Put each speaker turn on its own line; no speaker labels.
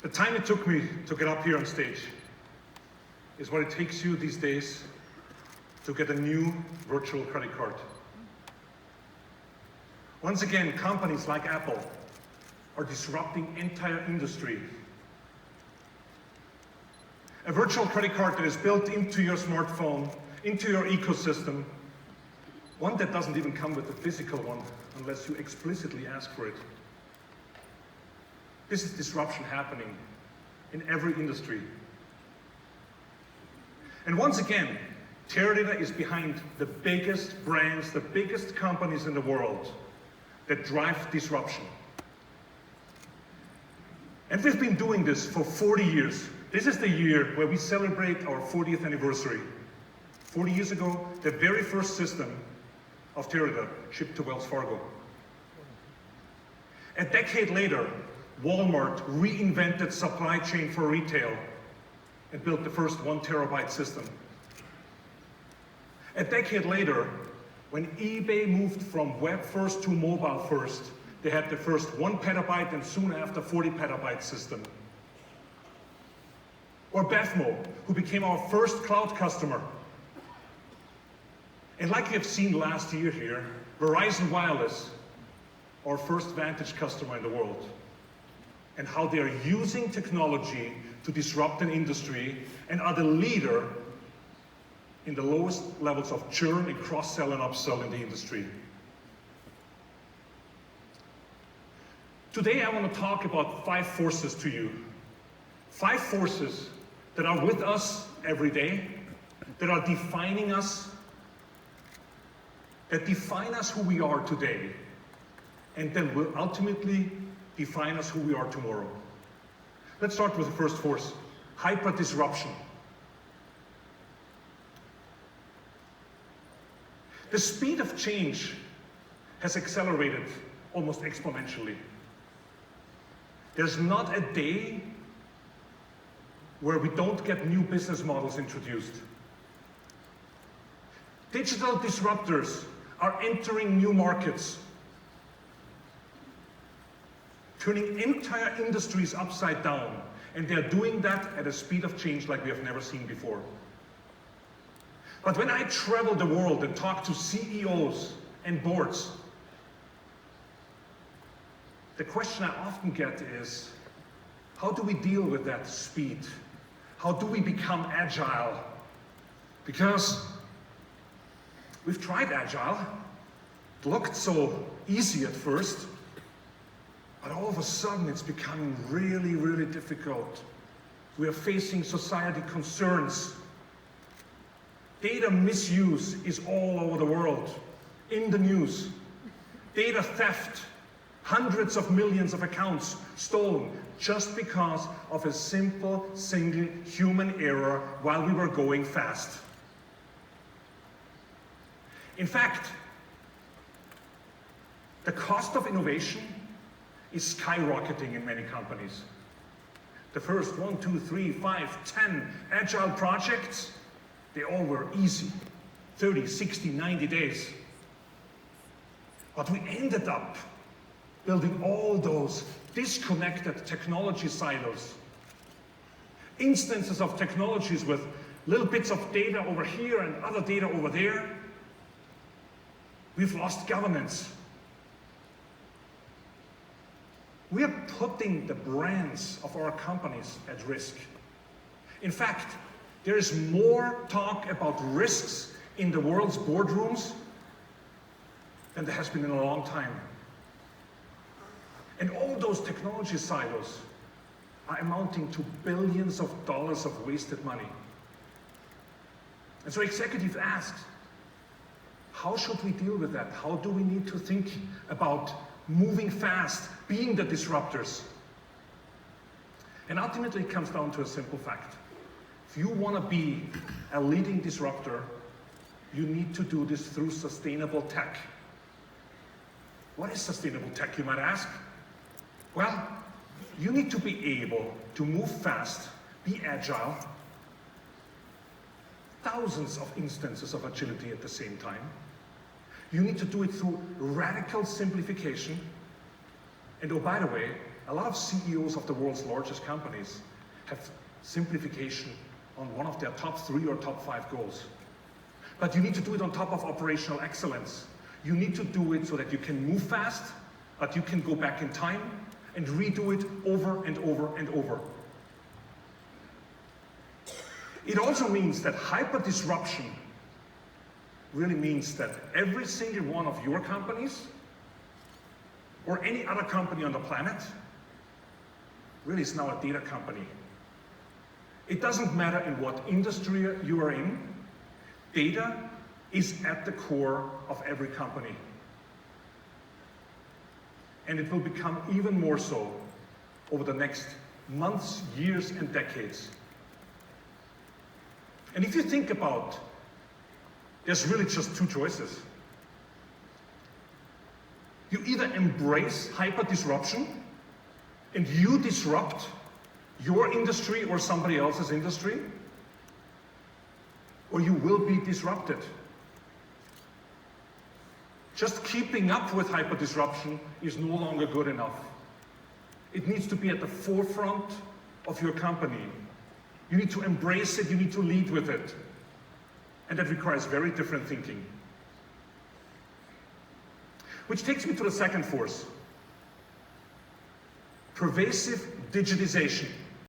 The time it took me to get up here on stage is what it takes you these days to get a new virtual credit card. Once again, companies like Apple are disrupting entire industry. A virtual credit card that is built into your smartphone, into your ecosystem, one that doesn't even come with a physical one unless you explicitly ask for it. This is disruption happening in every industry. And once again, Teradata is behind the biggest brands, the biggest companies in the world that drive disruption. And we've been doing this for 40 years. This is the year where we celebrate our 40th anniversary. 40 years ago, the very first system of Teradata shipped to Wells Fargo. A decade later, Walmart reinvented supply chain for retail and built the first 1 terabyte system. A decade later, when eBay moved from web first to mobile first, they had the first 1 petabyte and soon after 40 petabyte system. Or Bevmo, who became our first cloud customer. And like you've seen last year here, Verizon Wireless, our first Vantage customer in the world, and how they are using technology to disrupt an industry and are the leader in the lowest levels of churn and cross-sell and upsell in the industry. Today I want to talk about 5 forces to you. 5 forces that are with us every day, that are defining us, that define us who we are today, and then will ultimately define us who we are tomorrow. Let's start with the first force, hyper-disruption. The speed of change has accelerated almost exponentially. There's not a day where we don't get new business models introduced. Digital disruptors are entering new markets, turning entire industries upside down, and they're doing that at a speed of change like we have never seen before. But when I travel the world and talk to CEOs and boards, the question I often get is, how do we deal with that speed? How do we become agile? Because we've tried agile. It looked so easy at first, but all of a sudden it's becoming really, really difficult. We are facing society concerns. Data misuse is all over the world, in the news. Data theft, hundreds of millions of accounts stolen just because of a simple, single human error while we were going fast. In fact, the cost of innovation is skyrocketing in many companies. The first 1, 2, 3, 5, 10 agile projects, they all were easy, 30, 60, 90 days. But we ended up building all those disconnected technology silos, instances of technologies with little bits of data over here and other data over there. We've lost governance. We are putting the brands of our companies at risk. In fact, there is more talk about risks in the world's boardrooms than there has been in a long time. And all those technology silos are amounting to billions of dollars of wasted money. And so executives asked, how should we deal with that? How do we need to think about moving fast, being the disruptors? And ultimately it comes down to a simple fact. If you want to be a leading disruptor, you need to do this through sustainable tech. What is sustainable tech, you might ask? Well, you need to be able to move fast, be agile, thousands of instances of agility at the same time. You need to do it through radical simplification. And oh, by the way, a lot of CEOs of the world's largest companies have simplification on one of their top 3 or top 5 goals. But you need to do it on top of operational excellence. You need to do it so that you can move fast, but you can go back in time and redo it over and over and over. It also means that hyper-disruption really means that every single one of your companies or any other company on the planet really is now a data company. It doesn't matter in what industry you are in, data is at the core of every company. And it will become even more so over the next months, years, and decades. And if you think about, there's really just 2 choices. You either embrace hyper-disruption and you disrupt your industry or somebody else's industry, or you will be disrupted. Just keeping up with hyper-disruption is no longer good enough. It needs to be at the forefront of your company. You need to embrace it, you need to lead with it. And that requires very different thinking. Which takes me to the second force. Pervasive digitization.